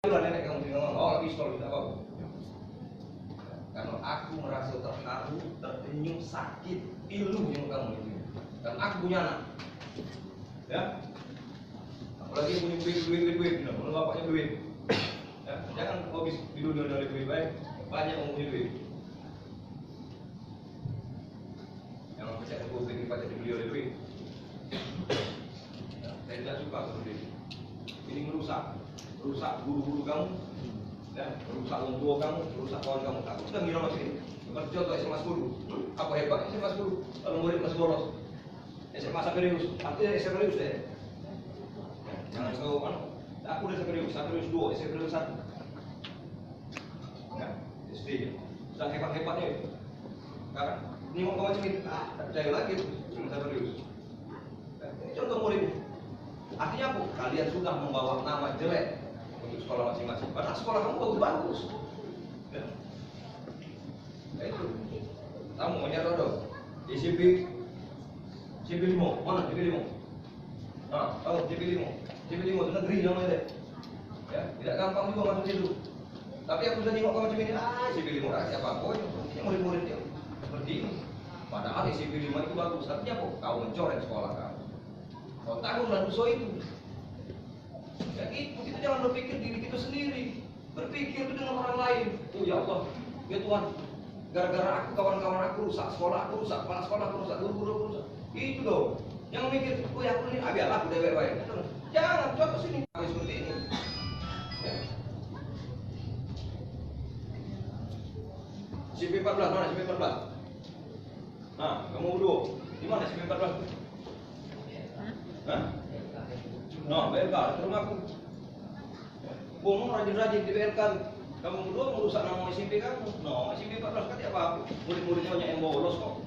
nenek kamu bilang, oh pistol tidak apa. Karena aku merasa terharu, tertenyum, sakit, pilu yang kamu itu. Dan aku punya anak, ya. Apalagi punya duit, bilang, bapaknya duit. Ya, jangan habis di dunia dari duit baik, banyak yang punya duit. Yang pecah ke publik pajak dibeli oleh duit. Ya, saya tidak suka seperti ini. Ini merusak guru-guru kamu, ya, merusak orang tua kamu, merusak kawan kamu. Aku sudah ngira masih ini. Seperti contoh SMA 10, apa hebatnya SMA 10? Kalau murid masih bolos, SMA serius, artinya SMA serius deh. Ya, jangan kau aku udah serius 2, serius 1. Ya, SD, sudah hebat-hebatnya itu. Sekarang ini mau kau macam ini, tak percaya lagi, cuma serius. Ya, ini contoh murid. Artinya apa? Kalian sudah membawa nama jelek untuk sekolah masing-masing. Padahal sekolah kamu bagus-bagus. Ya. Nah, itu. Kamu mau nyari dong. Di CP 5, mana CP 5? Nah, tahu CP 5. CP 5 itu negeri namanya. Ya, tidak gampang juga masuk situ. Tapi aku sudah nengok macam ini, CP 5 rakyat apa? Ini murid-muridnya seperti ini. Padahal CP 5 itu bagus. Artinya apa? Kau mencoreng sekolah kamu. Kau tanggung dosa itu. Ya itu, kita jangan berpikir diri kita sendiri. Berpikir itu dengan orang lain. Oh ya Allah, ya Tuhan, gara-gara aku, kawan-kawan aku rusak, sekolah aku rusak, kepala sekolah aku rusak, guru-guru aku rusak. Itu dong. Yang mikir, oh ya aku ini, biarlah aku dewek-dewek. Jangan, coba sini. Seperti ini. Ya. CP 14, mana CP 14? Nah, kamu dulu. Di mana CP 14? Hah? No, BLK, itu rumahku. Kamu rajin-rajin di BLK. Kamu berdua merusak nama SMP kamu. No, SMP 14 kan apa? Murid-muridnya banyak yang bolos kok.